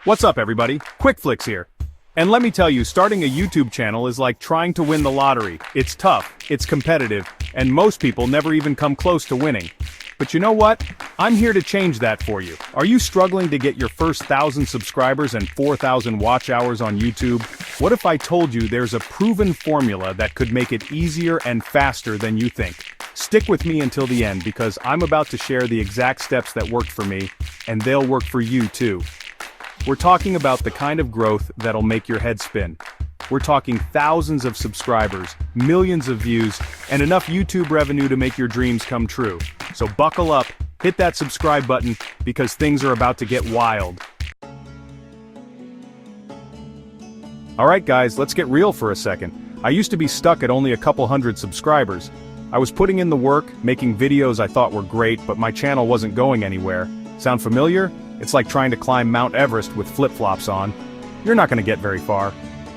What's up, everybody? Quick Flicks here. And let me tell you, starting a YouTube channel is like trying to win the lottery. It's tough, it's competitive, and most people never even come close to winning. But you know what? I'm here to change that for you. Are you struggling to get your first 1,000 subscribers and 4,000 watch hours on YouTube? What if I told you there's a proven formula that could make it easier and faster than you think? Stick with me until the end because I'm about to share the exact steps that worked for me, and they'll work for you too. We're talking about the kind of growth that'll make your head spin. We're talking thousands of subscribers, millions of views, and enough YouTube revenue to make your dreams come true. So buckle up, hit that subscribe button, because things are about to get wild. Alright guys, let's get real for a second. I used to be stuck at only a couple hundred subscribers. I was putting in the work, making videos I thought were great, but my channel wasn't going anywhere. Sound familiar? It's like trying to climb Mount Everest with flip-flops on. You're not gonna get very far.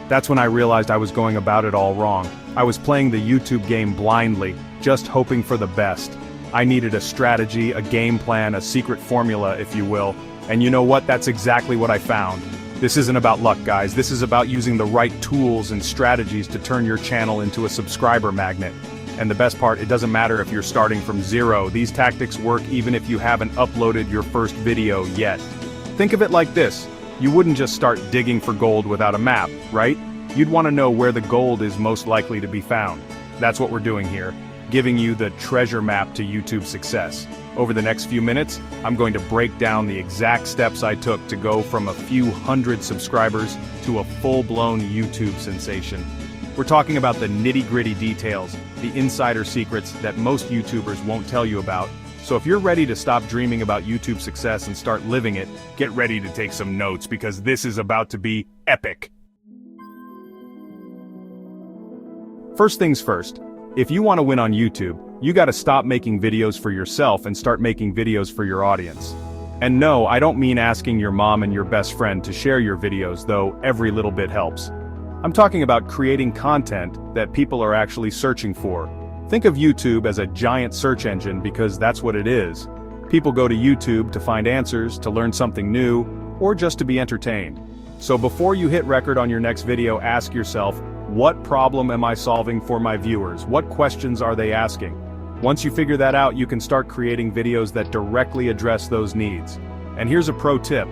That's when I realized I was going about it all wrong. I was playing the YouTube game blindly, just hoping for the best. I needed a strategy, a game plan, a secret formula, if you will. And you know what? That's exactly what I found. This isn't about luck, guys. This is about using the right tools and strategies to turn your channel into a subscriber magnet. And the best part, it doesn't matter if you're starting from zero. These tactics work even if you haven't uploaded your first video yet. Think of it like this. You wouldn't just start digging for gold without a map, right? You'd want to know where the gold is most likely to be found. That's what we're doing here, giving you the treasure map to YouTube success. Over the next few minutes, I'm going to break down the exact steps I took to go from a few hundred subscribers to a full-blown YouTube sensation. We're talking about the nitty-gritty details, the insider secrets that most YouTubers won't tell you about. So if you're ready to stop dreaming about YouTube success and start living it, get ready to take some notes because this is about to be epic. First things first, if you want to win on YouTube, you gotta stop making videos for yourself and start making videos for your audience. And no, I don't mean asking your mom and your best friend to share your videos, though every little bit helps. I'm talking about creating content that people are actually searching for. Think of YouTube as a giant search engine because that's what it is. People go to YouTube to find answers, to learn something new, or just to be entertained. So before you hit record on your next video, ask yourself, what problem am I solving for my viewers? What questions are they asking? Once you figure that out, you can start creating videos that directly address those needs. And here's a pro tip.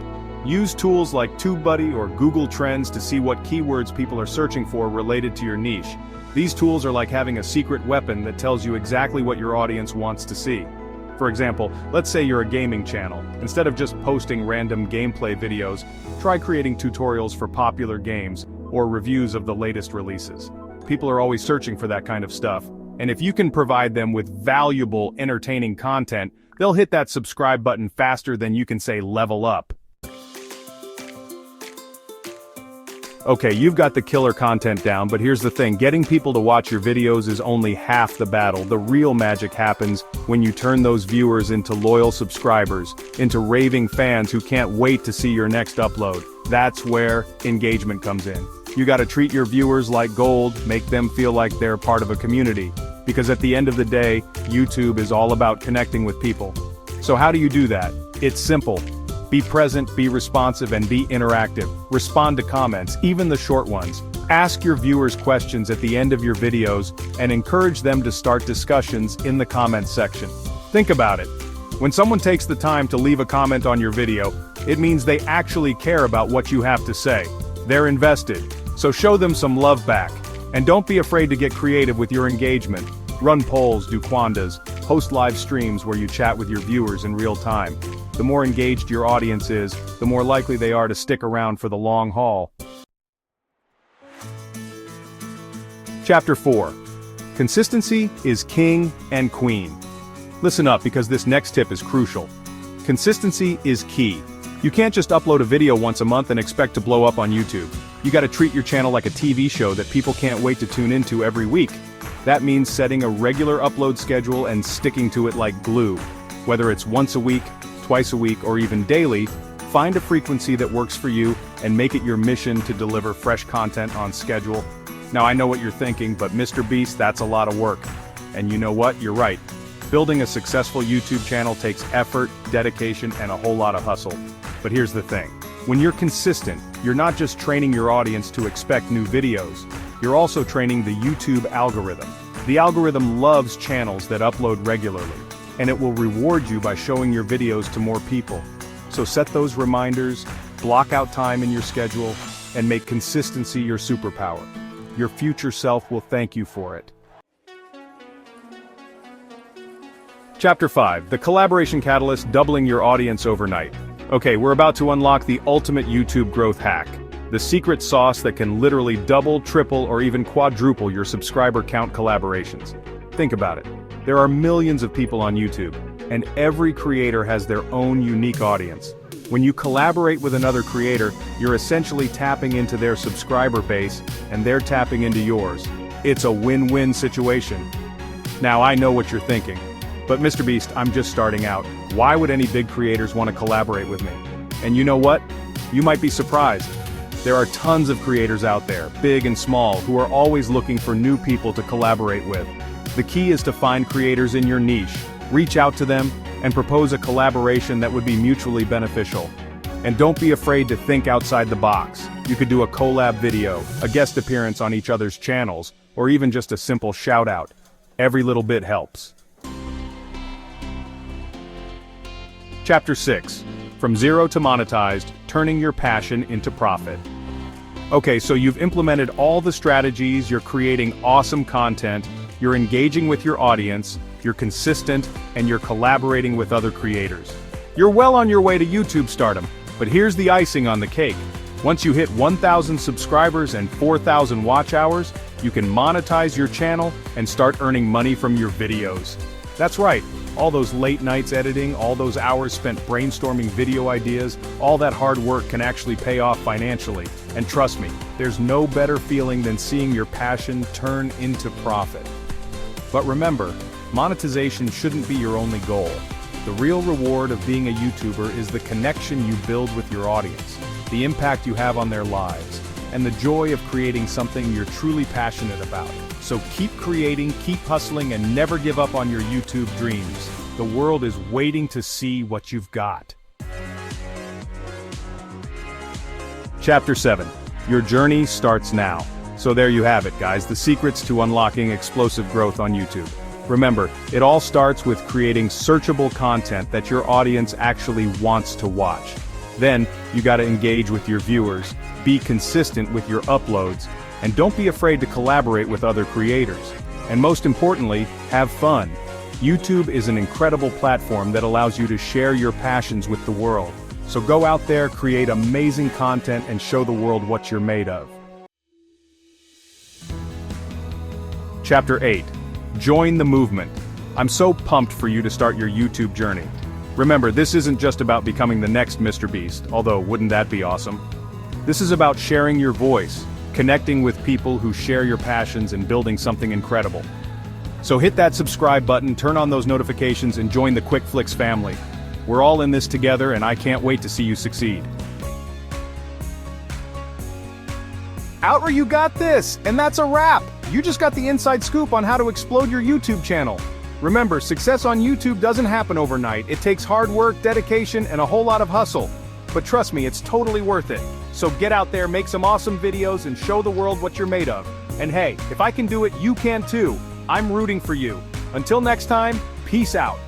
Use tools like TubeBuddy or Google Trends to see what keywords people are searching for related to your niche. These tools are like having a secret weapon that tells you exactly what your audience wants to see. For example, let's say you're a gaming channel. Instead of just posting random gameplay videos, try creating tutorials for popular games or reviews of the latest releases. People are always searching for that kind of stuff, and if you can provide them with valuable, entertaining content, they'll hit that subscribe button faster than you can say level up. Okay, you've got the killer content down, but here's the thing, getting people to watch your videos is only half the battle. The real magic happens when you turn those viewers into loyal subscribers, into raving fans who can't wait to see your next upload. That's where engagement comes in. You gotta treat your viewers like gold, make them feel like they're part of a community. Because at the end of the day, YouTube is all about connecting with people. So how do you do that? It's simple. Be present, be responsive, and be interactive. Respond to comments, even the short ones. Ask your viewers questions at the end of your videos, and encourage them to start discussions in the comments section. Think about it. When someone takes the time to leave a comment on your video, it means they actually care about what you have to say. They're invested. So show them some love back. And don't be afraid to get creative with your engagement. Run polls, do quandas, host live streams where you chat with your viewers in real time. The more engaged your audience is, the more likely they are to stick around for the long haul. Chapter 4. Consistency is king and queen. Listen up because this next tip is crucial. Consistency is key. You can't just upload a video once a month and expect to blow up on YouTube. You gotta treat your channel like a TV show that people can't wait to tune into every week. That means setting a regular upload schedule and sticking to it like glue. Whether it's once a week, twice a week, or even daily, find a frequency that works for you and make it your mission to deliver fresh content on schedule. Now I know what you're thinking, but Mr. Beast, that's a lot of work. And you know what? You're right. Building a successful YouTube channel takes effort, dedication, and a whole lot of hustle. But here's the thing. When you're consistent, you're not just training your audience to expect new videos, you're also training the YouTube algorithm. The algorithm loves channels that upload regularly, and it will reward you by showing your videos to more people. So set those reminders, block out time in your schedule, and make consistency your superpower. Your future self will thank you for it. Chapter 5, the collaboration catalyst doubling your audience overnight. Okay, we're about to unlock the ultimate YouTube growth hack. The secret sauce that can literally double, triple, or even quadruple your subscriber count collaborations. Think about it. There are millions of people on YouTube, and every creator has their own unique audience. When you collaborate with another creator, you're essentially tapping into their subscriber base, and they're tapping into yours. It's a win-win situation. Now I know what you're thinking. But Mr. Beast, I'm just starting out. Why would any big creators want to collaborate with me? And you know what? You might be surprised. There are tons of creators out there, big and small, who are always looking for new people to collaborate with. The key is to find creators in your niche, reach out to them, and propose a collaboration that would be mutually beneficial. And don't be afraid to think outside the box. You could do a collab video, a guest appearance on each other's channels, or even just a simple shout-out. Every little bit helps. Chapter 6. From zero to monetized, turning your passion into profit. Okay, so you've implemented all the strategies, you're creating awesome content, you're engaging with your audience, you're consistent, and you're collaborating with other creators. You're well on your way to YouTube stardom, but here's the icing on the cake. Once you hit 1,000 subscribers and 4,000 watch hours, you can monetize your channel and start earning money from your videos. That's right. All those late nights editing, all those hours spent brainstorming video ideas, all that hard work can actually pay off financially. And trust me, there's no better feeling than seeing your passion turn into profit. But remember, monetization shouldn't be your only goal. The real reward of being a YouTuber is the connection you build with your audience, the impact you have on their lives, and the joy of creating something you're truly passionate about. So keep creating, keep hustling, and never give up on your YouTube dreams. The world is waiting to see what you've got. Chapter 7. Your journey starts now. So there you have it, guys, the secrets to unlocking explosive growth on YouTube. Remember, it all starts with creating searchable content that your audience actually wants to watch. Then, you gotta engage with your viewers, be consistent with your uploads, and don't be afraid to collaborate with other creators. And most importantly, have fun. YouTube is an incredible platform that allows you to share your passions with the world. So go out there, create amazing content, and show the world what you're made of. Chapter 8. Join the movement. I'm so pumped for you to start your YouTube journey. Remember, this isn't just about becoming the next Mr. Beast, although wouldn't that be awesome? This is about sharing your voice, connecting with people who share your passions, and building something incredible. So hit that subscribe button, turn on those notifications, and join the Quick Flicks family. We're all in this together, and I can't wait to see you succeed. Outer, you got this, and that's a wrap! You just got the inside scoop on how to explode your YouTube channel. Remember, success on YouTube doesn't happen overnight. It takes hard work, dedication, and a whole lot of hustle. But trust me, it's totally worth it. So get out there, make some awesome videos, and show the world what you're made of. And hey, if I can do it, you can too. I'm rooting for you. Until next time, peace out.